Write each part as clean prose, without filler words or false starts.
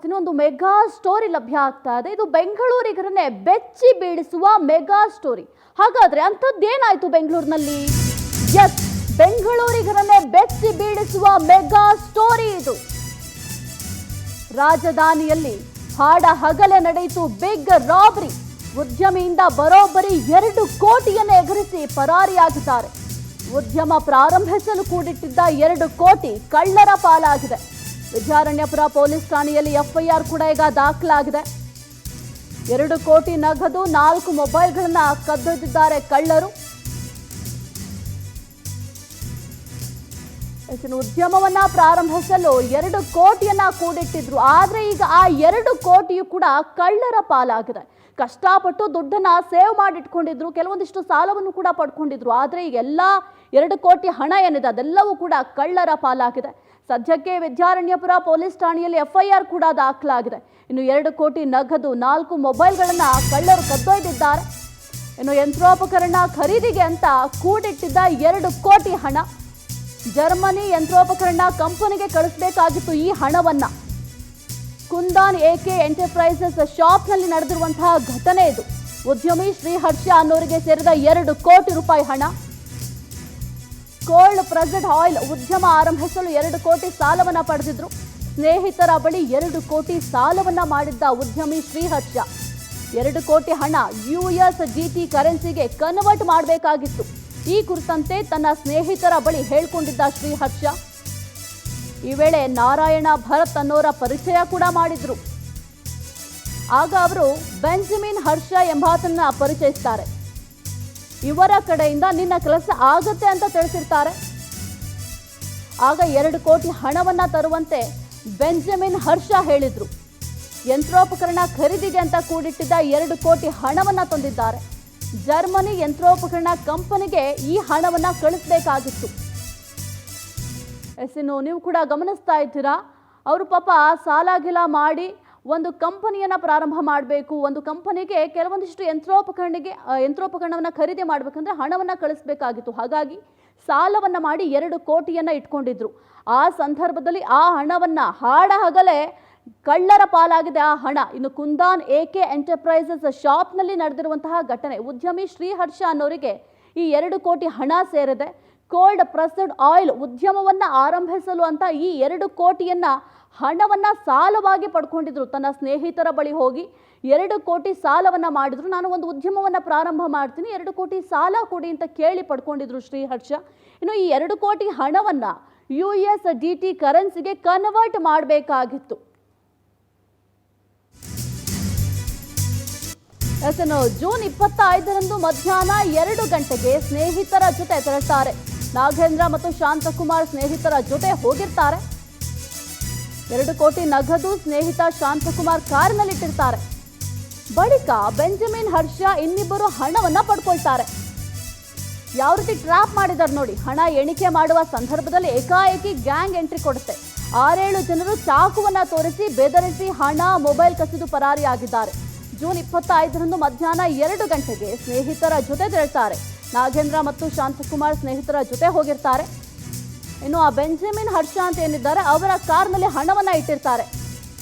ಒಂದು mega story ಲಭ್ಯ ಆಗ್ತಾ ಇದೆ. ಇದು ಬೆಂಗಳೂರಿಗರನ್ನೇ ಬೆಚ್ಚಿ ಬೀಳಿಸುವ ಮೆಗಾ ಸ್ಟೋರಿ. ಹಾಗಾದ್ರೆ ಅಂಥದ್ದೇನಾಯ್ತು ಬೆಂಗಳೂರಿನಲ್ಲಿ? ಎಸ್, ಬೆಂಗಳೂರಿಗರನ್ನೇ ಬೆಚ್ಚಿ ಬೀಳಿಸುವ ಮೆಗಾ ಸ್ಟೋರಿ ಇದು. ರಾಜಧಾನಿಯಲ್ಲಿ ಹಾಡ ಹಗಲೇ ನಡೆಯಿತು ಬಿಗ್ ರಾಬರಿ. ಉದ್ಯಮಿಯಿಂದ ಬರೋಬ್ಬರಿ 2 ಕೋಟಿಯನ್ನು ಎಗರಿಸಿ ಪರಾರಿಯಾಗಿದ್ದಾರೆ. ಉದ್ಯಮ ಪ್ರಾರಂಭಿಸಲು ಕೂಡಿಟ್ಟಿದ್ದ 2 ಕೋಟಿ ಕಳ್ಳರ ಪಾಲಾಗಿದೆ. ವಿದ್ಯಾರಣ್ಯಪುರ ಪೊಲೀಸ್ ಠಾಣೆಯಲ್ಲಿ ಎಫ್ಐಆರ್ ಕೂಡ ಈಗ ದಾಖಲಾಗಿದೆ. 2 ಕೋಟಿ ನಗದು 4 ಮೊಬೈಲ್ಗಳನ್ನ ಕದ್ದೊಯ್ದಿದ್ದಾರೆ ಕಳ್ಳರು. ಉದ್ಯಮವನ್ನ ಪ್ರಾರಂಭಿಸಲು 2 ಕೋಟಿಯನ್ನ ಕೂಡಿಟ್ಟಿದ್ರು. ಆದ್ರೆ ಈಗ ಆ 2 ಕೋಟಿಯು ಕೂಡ ಕಳ್ಳರ ಪಾಲಾಗಿದೆ. ಕಷ್ಟಪಟ್ಟು ದುಡ್ಡನ್ನ ಸೇವ್ ಮಾಡಿಟ್ಕೊಂಡಿದ್ರು, ಕೆಲವೊಂದಿಷ್ಟು ಸಾಲವನ್ನು ಕೂಡ ಪಡ್ಕೊಂಡಿದ್ರು. ಆದ್ರೆ ಈಗ ಎಲ್ಲ 2 ಕೋಟಿ ಹಣ ಏನಿದೆ ಅದೆಲ್ಲವೂ ಕೂಡ ಕಳ್ಳರ ಪಾಲಾಗಿದೆ. ಸದ್ಯಕ್ಕೆ ವಿದ್ಯಾರಣ್ಯಪುರ ಪೊಲೀಸ್ ಠಾಣೆಯಲ್ಲಿ ಎಫ್ಐಆರ್ ಕೂಡ ದಾಖಲಾಗಿದೆ. ಇನ್ನು 2 ಕೋಟಿ ನಗದು 4 ಮೊಬೈಲ್ಗಳನ್ನ ಕಳ್ಳರು ಕದ್ದೊಯ್ದಿದ್ದಾರೆ. ಇನ್ನು ಯಂತ್ರೋಪಕರಣ ಖರೀದಿಗೆ ಅಂತ ಕೂಡಿಟ್ಟಿದ್ದ 2 ಕೋಟಿ ಹಣ ಜರ್ಮನಿ ಯಂತ್ರೋಪಕರಣ ಕಂಪನಿಗೆ ಕಳಿಸಬೇಕಾಗಿತ್ತು. ಈ ಹಣವನ್ನ ಕುಂದಾನ್ ಎಕೆ ಎಂಟರ್ಪ್ರೈಸಸ್ ಶಾಪ್ನಲ್ಲಿ ನಡೆದಿರುವಂತಹ ಘಟನೆ ಇದು. ಉದ್ಯಮಿ ಶ್ರೀಹರ್ಷ ಅನ್ನೋರಿಗೆ ಸೇರಿದ 2 ಕೋಟಿ ರೂಪಾಯಿ ಹಣ. ಕೋಲ್ಡ್ ಪ್ರೆಸ್ಡ್ ಆಯಿಲ್ ಉದ್ಯಮ ಆರಂಭಿಸಲು 2 ಕೋಟಿ ಸಾಲವನ್ನ ಪಡೆದಿದ್ರು. ಸ್ನೇಹಿತರ ಬಳಿ 2 ಕೋಟಿ ಸಾಲವನ್ನ ಮಾಡಿದ್ದ ಉದ್ಯಮಿ ಶ್ರೀಹರ್ಷ 2 ಕೋಟಿ ಹಣ USDT ಕರೆನ್ಸಿಗೆ ಕನ್ವರ್ಟ್ ಮಾಡಬೇಕಾಗಿತ್ತು. ಈ ಕುರಿತಂತೆ ತನ್ನ ಸ್ನೇಹಿತರ ಬಳಿ ಹೇಳ್ಕೊಂಡಿದ್ದ ಶ್ರೀಹರ್ಷ ಈ ವೇಳೆ ನಾರಾಯಣ ಭರತ್ ಅನ್ನೋರ ಪರಿಚಯ ಕೂಡ ಮಾಡಿದ್ರು. ಆಗ ಅವರು ಬೆಂಜಮಿನ್ ಹರ್ಷ ಎಂಬಾತನ್ನ ಪರಿಚಯಿಸ್ತಾರೆ. ಇವರ ಕಡೆಯಿಂದ ನಿನ್ನ ಕೆಲಸ ಆಗತ್ತೆ ಅಂತ ತಿಳಿಸಿರ್ತಾರೆ. ಆಗ 2 ಕೋಟಿ ಹಣವನ್ನ ತರುವಂತೆ ಬೆಂಜಮಿನ್ ಹರ್ಷ ಹೇಳಿದ್ರು. ಯಂತ್ರೋಪಕರಣ ಖರೀದಿಗೆ ಅಂತ ಕೂಡಿಟ್ಟಿದ್ದ 2 ಕೋಟಿ ಹಣವನ್ನ ತಂದಿದ್ದಾರೆ. ಜರ್ಮನಿ ಯಂತ್ರೋಪಕರಣ ಕಂಪನಿಗೆ ಈ ಹಣವನ್ನ ಕಳಿಸಬೇಕಾಗಿತ್ತು. ಇನ್ನು ನೀವು ಕೂಡ ಗಮನಿಸ್ತಾ ಇದ್ದೀರಾ, ಅವರು ಪಾಪ ಸಾಲ ಗಿಲ ಮಾಡಿ ಒಂದು ಕಂಪನಿಯನ್ನ ಪ್ರಾರಂಭ ಮಾಡಬೇಕು. ಒಂದು ಕಂಪನಿಗೆ ಕೆಲವೊಂದಿಷ್ಟು ಯಂತ್ರೋಪಕರಣವನ್ನ ಖರೀದಿ ಮಾಡಬೇಕಂದ್ರೆ ಹಣವನ್ನ ಕಳಿಸಬೇಕಾಗಿತ್ತು. ಹಾಗಾಗಿ ಸಾಲವನ್ನ ಮಾಡಿ 2 ಕೋಟಿಯನ್ನ ಇಟ್ಕೊಂಡಿದ್ರು. ಆ ಸಂದರ್ಭದಲ್ಲಿ ಆ ಹಣವನ್ನ ಹಾಡ ಹಗಲೇ ಕಳ್ಳರ ಪಾಲಾಗಿದೆ ಆ ಹಣ. ಇನ್ನು ಕುಂದಾನ್ ಎಕೆ ಎಂಟರ್ಪ್ರೈಸಸ್ ಶಾಪ್ನಲ್ಲಿ ನಡೆದಿರುವಂತಹ ಘಟನೆ. ಉದ್ಯಮಿ ಶ್ರೀಹರ್ಷ ಅನ್ನೋರಿಗೆ ಈ 2 ಕೋಟಿ ಹಣ ಸೇರಿದೆ. ಕೋಲ್ಡ್ ಪ್ರೆಸ್ಡ್ ಆಯಿಲ್ ಉದ್ಯಮವನ್ನ ಆರಂಭಿಸಲು ಅಂತ ಈ 2 ಕೋಟಿಯನ್ನ ಹಣವನ್ನ ಸಾಲವಾಗಿ ಪಡ್ಕೊಂಡಿದ್ರು. ತನ್ನ ಸ್ನೇಹಿತರ ಬಳಿ ಹೋಗಿ 2 ಕೋಟಿ ಸಾಲವನ್ನ ಮಾಡಿದ್ರು. ನಾನು ಒಂದು ಉದ್ಯಮವನ್ನ ಪ್ರಾರಂಭ ಮಾಡ್ತೀನಿ, 2 ಕೋಟಿ ಸಾಲ ಕೊಡಿ ಅಂತ ಕೇಳಿ ಪಡ್ಕೊಂಡಿದ್ರು ಶ್ರೀಹರ್ಷ. ಇನ್ನು ಈ 2 ಕೋಟಿ ಹಣವನ್ನ USDT ಕರೆನ್ಸಿಗೆ ಕನ್ವರ್ಟ್ ಮಾಡಬೇಕಾಗಿತ್ತು. ಜೂನ್ 25ರಂದು ಮಧ್ಯಾಹ್ನ 2 ಗಂಟೆಗೆ ಸ್ನೇಹಿತರ ಜೊತೆ ತೆರಳುತ್ತಾರೆ. ನಾಗೇಂದ್ರ ಮತ್ತು ಶಾಂತಕುಮಾರ್ ಸ್ನೇಹಿತರ ಜೊತೆ ಹೋಗಿರ್ತಾರೆ. 2 ಕೋಟಿ ನಗದು ಸ್ನೇಹಿತ ಶಾಂತಕುಮಾರ್ ಕಾರಿನಲ್ಲಿಟ್ಟಿರ್ತಾರೆ. ಬಳಿಕ ಬೆಂಜಮಿನ್ ಹರ್ಷ ಇನ್ನಿಬ್ಬರು ಹಣವನ್ನ ಪಡ್ಕೊಳ್ತಾರೆ. ಯಾವ ರೀತಿ ಟ್ರ್ಯಾಪ್ ಮಾಡಿದ್ದಾರೆ ನೋಡಿ. ಹಣ ಎಣಿಕೆ ಮಾಡುವ ಸಂದರ್ಭದಲ್ಲಿ ಏಕಾಏಕಿ ಗ್ಯಾಂಗ್ ಎಂಟ್ರಿ ಕೊಡುತ್ತೆ. 6-7 ಜನರು ಚಾಕುವನ್ನ ತೋರಿಸಿ ಬೆದರಿಸಿ ಹಣ ಮೊಬೈಲ್ ಕಸಿದು ಪರಾರಿಯಾಗಿದ್ದಾರೆ. ಜೂನ್ 25ರಂದು ಮಧ್ಯಾಹ್ನ 2 ಗಂಟೆಗೆ ಸ್ನೇಹಿತರ ಜೊತೆ ತೆರಳುತ್ತಾರೆ. ನಾಗೇಂದ್ರ ಮತ್ತು ಶಾಂತಕುಮಾರ್ ಸ್ನೇಹಿತರ ಜೊತೆ ಹೋಗಿರ್ತಾರೆ. ಇನ್ನು ಆ ಬೆಂಜಮಿನ್ ಹರ್ಷ ಅಂತ ಏನಿದ್ದಾರೆ ಅವರ ಕಾರ್ನಲ್ಲಿ ಹಣವನ್ನ ಇಟ್ಟಿರ್ತಾರೆ.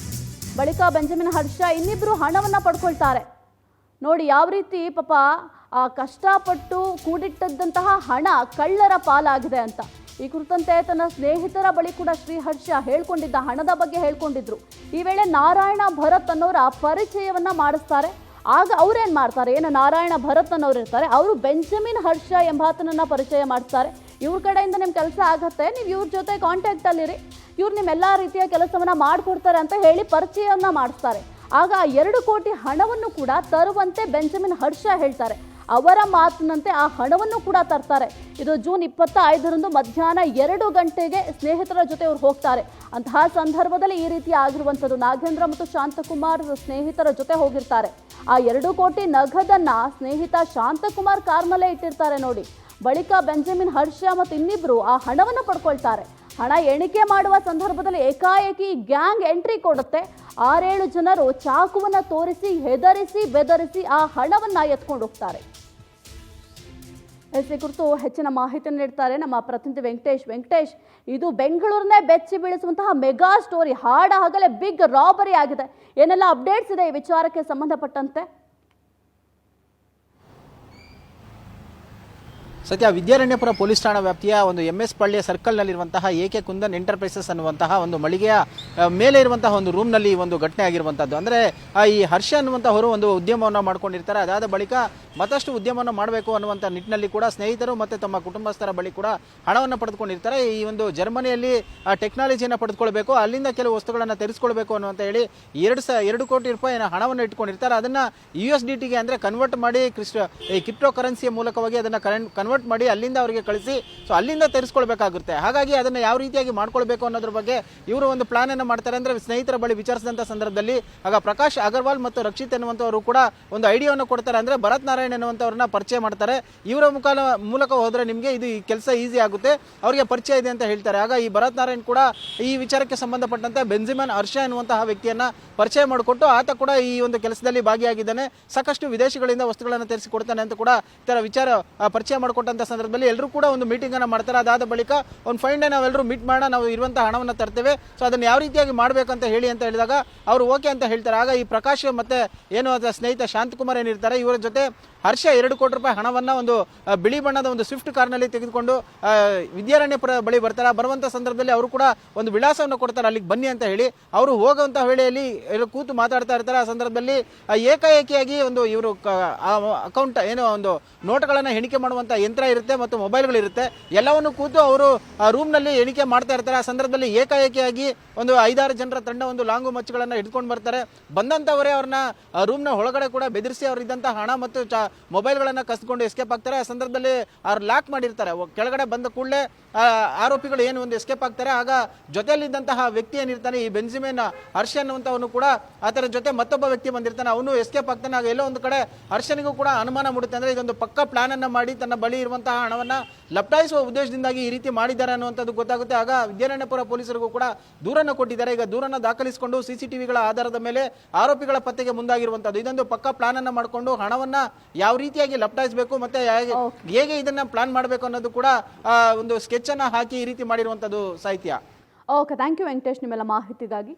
ಬಳಿಕ ಬೆಂಜಮಿನ್ ಹರ್ಷ ಇನ್ನಿಬ್ರು ಹಣವನ್ನ ಪಡ್ಕೊಳ್ತಾರೆ. ನೋಡಿ ಯಾವ ರೀತಿ ಪಾಪ ಆ ಕಷ್ಟಪಟ್ಟು ಕೂಡಿಟ್ಟಂತಹ ಹಣ ಕಳ್ಳರ ಪಾಲಾಗಿದೆ ಅಂತ. ಈ ಕುರಿತಂತೆ ತನ್ನ ಸ್ನೇಹಿತರ ಬಳಿ ಕೂಡ ಶ್ರೀಹರ್ಷ ಹೇಳ್ಕೊಂಡಿದ್ದ ಹಣದ ಬಗ್ಗೆ ಹೇಳ್ಕೊಂಡಿದ್ರು. ಈ ವೇಳೆ ನಾರಾಯಣ ಭರತ್ ಅನ್ನೋರ ಪರಿಚಯವನ್ನ ಮಾಡಿಸ್ತಾರೆ. ಆಗ ಅವ್ರೇನ್ ಮಾಡ್ತಾರೆ, ಏನು ನಾರಾಯಣ ಭರತ್ ಅನ್ನೋರು ಇರ್ತಾರೆ, ಅವರು ಬೆಂಜಮಿನ್ ಹರ್ಷ ಎಂಬಾತನನ್ನ ಪರಿಚಯ ಮಾಡ್ತಾರೆ. ಇವ್ರ ಕಡೆಯಿಂದ ನಿಮ್ಮ ಕೆಲಸ ಆಗತ್ತೆ, ನೀವು ಇವ್ರ ಜೊತೆ ಕಾಂಟ್ಯಾಕ್ಟ್ ಅಲ್ಲಿರಿ, ಇವ್ರು ನಿಮ್ಮೆಲ್ಲ ರೀತಿಯ ಕೆಲಸವನ್ನ ಮಾಡಿಕೊಡ್ತಾರೆ ಅಂತ ಹೇಳಿ ಪರಿಚಯವನ್ನ ಮಾಡಿಸ್ತಾರೆ. ಆಗ 2 ಕೋಟಿ ಹಣವನ್ನು ಕೂಡ ತರುವಂತೆ ಬೆಂಜಮಿನ್ ಹರ್ಷ ಹೇಳ್ತಾರೆ. ಅವರ ಮಾತಿನಂತೆ ಆ ಹಣವನ್ನು ಕೂಡ ತರ್ತಾರೆ. ಇದು ಜೂನ್ 25ರಂದು ಮಧ್ಯಾಹ್ನ 2 ಗಂಟೆಗೆ ಸ್ನೇಹಿತರ ಜೊತೆ ಅವ್ರು ಹೋಗ್ತಾರೆ. ಅಂತಹ ಸಂದರ್ಭದಲ್ಲಿ ಈ ರೀತಿ ಆಗಿರುವಂಥದ್ದು. ನಾಗೇಂದ್ರ ಮತ್ತು ಶಾಂತಕುಮಾರ್ ಸ್ನೇಹಿತರ ಜೊತೆ ಹೋಗಿರ್ತಾರೆ. ಆ 2 ಕೋಟಿ ನಗದನ್ನ ಸ್ನೇಹಿತ ಶಾಂತಕುಮಾರ್ ಕಾರ್ನಲ್ಲೇ ಇಟ್ಟಿರ್ತಾರೆ ನೋಡಿ. ಬಳಿಕ ಬೆಂಜಮಿನ್ ಹರ್ಷ ಮತ್ತು ಇನ್ನಿಬ್ರು ಆ ಹಣವನ್ನು ಪಡ್ಕೊಳ್ತಾರೆ. ಹಣ ಎಣಿಕೆ ಮಾಡುವ ಸಂದರ್ಭದಲ್ಲಿ ಏಕಾಏಕಿ ಗ್ಯಾಂಗ್ ಎಂಟ್ರಿ ಕೊಡುತ್ತೆ. 6-7 ಜನರು ಚಾಕುವನ್ನ ತೋರಿಸಿ ಹೆದರಿಸಿ ಬೆದರಿಸಿ ಆ ಹಣವನ್ನ ಎತ್ಕೊಂಡು ಹೋಗ್ತಾರೆ. ಈ ಕುರಿತು ಹೆಚ್ಚಿನ ಮಾಹಿತಿಯನ್ನು ನೀಡ್ತಾರೆ ನಮ್ಮ ಪ್ರತಿನಿಧಿ ವೆಂಕಟೇಶ್, ಇದು ಬೆಂಗಳೂರನ್ನೇ ಬೆಚ್ಚಿ ಬೀಳಿಸುವಂತಹ ಮೆಗಾ ಸ್ಟೋರಿ, ಹಾಡಹಗಲೇ ಬಿಗ್ ರಾಬರಿ ಆಗಿದೆ. ಏನೆಲ್ಲ ಅಪ್ಡೇಟ್ಸ್ ಇದೆ ಈ ವಿಚಾರಕ್ಕೆ ಸಂಬಂಧಪಟ್ಟಂತೆ? ಸದ್ಯ ವಿದ್ಯಾರಣ್ಯಪುರ ಪೊಲೀಸ್ ಠಾಣಾ ವ್ಯಾಪ್ತಿಯ ಒಂದು MS ಪಳ್ಳಿಯ ಸರ್ಕಲ್ನಲ್ಲಿರುವಂತಹ AK ಕುಂದನ್ ಎಂಟರ್ಪ್ರೈಸಸ್ ಅನ್ನುವಂತಹ ಒಂದು ಮಳಿಗೆಯ ಮೇಲೆ ಇರುವಂತಹ ಒಂದು ರೂಮ್ನಲ್ಲಿ ಒಂದು ಘಟನೆ ಆಗಿರುವಂಥದ್ದು. ಅಂದರೆ ಈ ಹರ್ಷ ಅನ್ನುವಂಥವರು ಒಂದು ಉದ್ಯಮವನ್ನು ಮಾಡ್ಕೊಂಡಿರ್ತಾರೆ. ಅದಾದ ಬಳಿಕ ಮತ್ತಷ್ಟು ಉದ್ಯಮವನ್ನು ಮಾಡಬೇಕು ಅನ್ನುವಂಥ ನಿಟ್ಟಿನಲ್ಲಿ ಕೂಡ ಸ್ನೇಹಿತರು ಮತ್ತು ತಮ್ಮ ಕುಟುಂಬಸ್ಥರ ಬಳಿ ಕೂಡ ಹಣವನ್ನು ಪಡೆದುಕೊಂಡಿರ್ತಾರೆ. ಈ ಒಂದು ಜರ್ಮನಿಯಲ್ಲಿ ಟೆಕ್ನಾಲಜಿಯನ್ನು ಪಡೆದುಕೊಳ್ಬೇಕು, ಅಲ್ಲಿಂದ ಕೆಲವು ವಸ್ತುಗಳನ್ನು ತೆರೆಸ್ಕೊಳ್ಬೇಕು ಅನ್ನುವಂತ ಹೇಳಿ 2 ಕೋಟಿ ರೂಪಾಯಿ ಹಣವನ್ನು ಇಟ್ಕೊಂಡಿರ್ತಾರೆ. ಅದನ್ನು USDTಗೆ ಅಂದರೆ ಕನ್ವರ್ಟ್ ಮಾಡಿ ಈ ಕ್ರಿಪ್ಟೋ ಕರೆನ್ಸಿಯ ಮೂಲಕವಾಗಿ ಅದನ್ನು ಕನ್ವರ್ಟ್ ಮಾಡಿ ಅಲ್ಲಿಂದ ಅವರಿಗೆ ಕಳಿಸಿ ಅಲ್ಲಿಂದ ತೆರೆಸ್ಕೊಳ್ಬೇಕಾಗುತ್ತೆ. ಹಾಗಾಗಿ ಅದನ್ನು ಯಾವ ರೀತಿಯಾಗಿ ಮಾಡ್ಕೊಳ್ಬೇಕು ಅನ್ನೋದ್ರ ಬಗ್ಗೆ ಇವರು ಒಂದು ಪ್ಲಾನ್ ಅನ್ನು ಮಾಡ್ತಾರೆ. ಅಂದರೆ ಸ್ನೇಹಿತರ ಬಳಿ ವಿಚಾರಿಸಿದಂಥ ಸಂದರ್ಭದಲ್ಲಿ ಆಗ ಪ್ರಕಾಶ್ ಅಗರ್ವಾಲ್ ಮತ್ತು ರಕ್ಷಿತ್ ಎನ್ನುವಂಥವರು ಕೂಡ ಒಂದು ಐಡಿಯಾವನ್ನು ಕೊಡ್ತಾರೆ. ಅಂದರೆ ಭರತ್ ನಾರಾಯಣ್ ಎನ್ನುವಂಥವ್ರನ್ನ ಪರಿಚಯ ಮಾಡ್ತಾರೆ. ಇವರ ಮೂಲಕ ಹೋದರೆ ನಿಮಗೆ ಇದು ಈ ಕೆಲಸ ಈಸಿ ಆಗುತ್ತೆ, ಅವರಿಗೆ ಪರಿಚಯ ಇದೆ ಅಂತ ಹೇಳ್ತಾರೆ. ಆಗ ಈ ಭರತ್ ನಾರಾಯಣ್ ಕೂಡ ಈ ವಿಚಾರಕ್ಕೆ ಸಂಬಂಧಪಟ್ಟಂತೆ ಬೆಂಜಿಮನ್ ಹರ್ಷ ಎನ್ನುವಂತಹ ವ್ಯಕ್ತಿಯನ್ನ ಪರಿಚಯ ಮಾಡಿಕೊಟ್ಟು ಆತ ಕೂಡ ಈ ಒಂದು ಕೆಲಸದಲ್ಲಿ ಭಾಗಿಯಾಗಿದ್ದಾನೆ, ಸಾಕಷ್ಟು ವಿದೇಶಗಳಿಂದ ವಸ್ತುಗಳನ್ನು ತರಿಸಿಕೊಡ್ತಾನೆ ಅಂತ ಕೂಡ ಇತರ ವಿಚಾರ ಪರಿಚಯ ಮಾಡಿಕೊಟ್ಟಂತ ಸಂದರ್ಭದಲ್ಲಿ ಎಲ್ಲರೂ ಕೂಡ ಒಂದು ಮೀಟಿಂಗ್ ಅನ್ನು ಮಾಡ್ತಾರೆ. ಅದಾದ ಬಳಿಕ ಒಂದು ಫೈನ್ ಡೇ ನಾವೆಲ್ಲರೂ ಮೀಟ್ ಮಾಡೋಣ, ನಾವು ಇರುವಂತಹ ಹಣವನ್ನು ತರ್ತೇವೆ, ಅದನ್ನು ಯಾವ ರೀತಿಯಾಗಿ ಮಾಡಬೇಕಂತ ಹೇಳಿ ಅಂತ ಹೇಳಿದಾಗ ಅವರು ಓಕೆ ಅಂತ ಹೇಳ್ತಾರೆ. ಆಗ ಈ ಪ್ರಕಾಶ್ ಮತ್ತೆ ಏನು ಸ್ನೇಹಿತ ಶಾಂತಕುಮಾರ್ ಏನಿರ್ತಾರೆ, ಇವರ ಜೊತೆ ಹರ್ಷ 2 ಕೋಟಿ ರೂಪಾಯಿ ಹಣವನ್ನು ಒಂದು ಬಿಳಿ ಬಣ್ಣದ ಒಂದು ಸ್ವಿಫ್ಟ್ ಕಾರ್ನಲ್ಲಿ ತೆಗೆದುಕೊಂಡು ವಿದ್ಯಾರಣ್ಯಪುರ ಬಳಿ ಬರ್ತಾರೆ. ಬರುವಂಥ ಸಂದರ್ಭದಲ್ಲಿ ಅವರು ಕೂಡ ಒಂದು ವಿಳಾಸವನ್ನು ಕೊಡ್ತಾರೆ, ಅಲ್ಲಿಗೆ ಬನ್ನಿ ಅಂತ ಹೇಳಿ. ಅವರು ಹೋಗುವಂಥ ವೇಳೆಯಲ್ಲಿ ಕೂತು ಮಾತಾಡ್ತಾ ಇರ್ತಾರೆ. ಆ ಸಂದರ್ಭದಲ್ಲಿ ಏಕಾಏಕಿಯಾಗಿ ಒಂದು ಇವರು ಅಕೌಂಟ್ ಏನೋ ಒಂದು ನೋಟ್ಗಳನ್ನು ಎಣಿಕೆ ಮಾಡುವಂಥ ಯಂತ್ರ ಇರುತ್ತೆ ಮತ್ತು ಮೊಬೈಲ್ಗಳಿರುತ್ತೆ, ಎಲ್ಲವನ್ನು ಕೂತು ಅವರು ಆ ರೂಮ್ನಲ್ಲಿ ಎಣಿಕೆ ಮಾಡ್ತಾ ಇರ್ತಾರೆ. ಆ ಸಂದರ್ಭದಲ್ಲಿ ಏಕಾಏಕಿಯಾಗಿ ಒಂದು 5-6 ಜನರ ತಂಡ ಒಂದು ಲಾಂಗು ಮಚ್ಚುಗಳನ್ನು ಹಿಡ್ಕೊಂಡು ಬರ್ತಾರೆ. ಬಂದಂಥವರೇ ಅವ್ರನ್ನ ರೂಮ್ನ ಒಳಗಡೆ ಕೂಡ ಬೆದರಿಸಿ ಅವರಿದ್ದಂಥ ಹಣ ಮತ್ತು ಮೊಬೈಲ್ಗಳನ್ನು ಕಸ್ಕೊಂಡು ಎಸ್ಕೇಪ್ ಆಗ್ತಾರೆ. ಆ ಸಂದರ್ಭದಲ್ಲಿ ಅವ್ರು ಲಾಕ್ ಮಾಡಿರ್ತಾರೆ. ಕೆಳಗಡೆ ಬಂದ ಕೂಡಲೇ ಆರೋಪಿಗಳು ಏನು ಒಂದು ಎಸ್ಕೇಪ್ ಆಗ್ತಾರೆ. ಆಗ ಜೊತೆಯಲ್ಲಿದ್ದಂತಹ ವ್ಯಕ್ತಿ ಏನಿರ್ತಾನೆ, ಈ ಬೆಂಜಿಮೆನ್ ಹರ್ಷ ಅನ್ನುವಂಥವನು ಕೂಡ ಆತರ ಜೊತೆ ಮತ್ತೊಬ್ಬ ವ್ಯಕ್ತಿ ಬಂದಿರ್ತಾನೆ, ಅವನು ಎಸ್ಕೇಪ್ ಆಗ್ತಾನೆ. ಆಗ ಎಲ್ಲೋ ಒಂದು ಕಡೆ ಹರ್ಷನಿಗೂ ಕೂಡ ಅನುಮಾನ ಮೂಡುತ್ತೆ. ಅಂದ್ರೆ ಇದೊಂದು ಪಕ್ಕ ಪ್ಲಾನ್ ಅನ್ನ ಮಾಡಿ ತನ್ನ ಬಳಿ ಇರುವಂತಹ ಹಣವನ್ನ ಲಪ್ಟಾಯಿಸುವ ಉದ್ದೇಶದಿಂದಾಗಿ ಈ ರೀತಿ ಮಾಡಿದ್ದಾರೆ ಅನ್ನುವಂಥದ್ದು ಗೊತ್ತಾಗುತ್ತೆ. ಆಗ ವಿದ್ಯಾರಣ್ಯಪುರ ಪೊಲೀಸರಿಗೂ ಕೂಡ ದೂರನ್ನು ಕೊಟ್ಟಿದ್ದಾರೆ. ಈಗ ದೂರನ್ನು ದಾಖಲಿಸಿಕೊಂಡು CCTVಗಳ ಆಧಾರದ ಮೇಲೆ ಆರೋಪಿಗಳ ಪತ್ತೆಗೆ ಮುಂದಾಗಿರುವಂಥದ್ದು. ಇದೊಂದು ಪಕ್ಕ ಪ್ಲಾನ್ ಅನ್ನ ಮಾಡಿಕೊಂಡು ಹಣವನ್ನ ಯಾವ ರೀತಿಯಾಗಿ ಲಪ್ಟಾಯಿಸಬೇಕು ಮತ್ತೆ ಹೇಗೆ ಇದನ್ನ ಪ್ಲಾನ್ ಮಾಡಬೇಕು ಅನ್ನೋದು ಕೂಡ ಒಂದು ಸ್ಕೆಚ್ ಅನ್ನ ಹಾಕಿ ಈ ರೀತಿ ಮಾಡಿರುವಂತದ್ದು ಸಾಹಿತ್ಯ. ಓಕೆ, ಥ್ಯಾಂಕ್ ಯು ವೆಂಕಟೇಶ್ ನಿಮ್ಮೆಲ್ಲ ಮಾಹಿತಿಗಾಗಿ.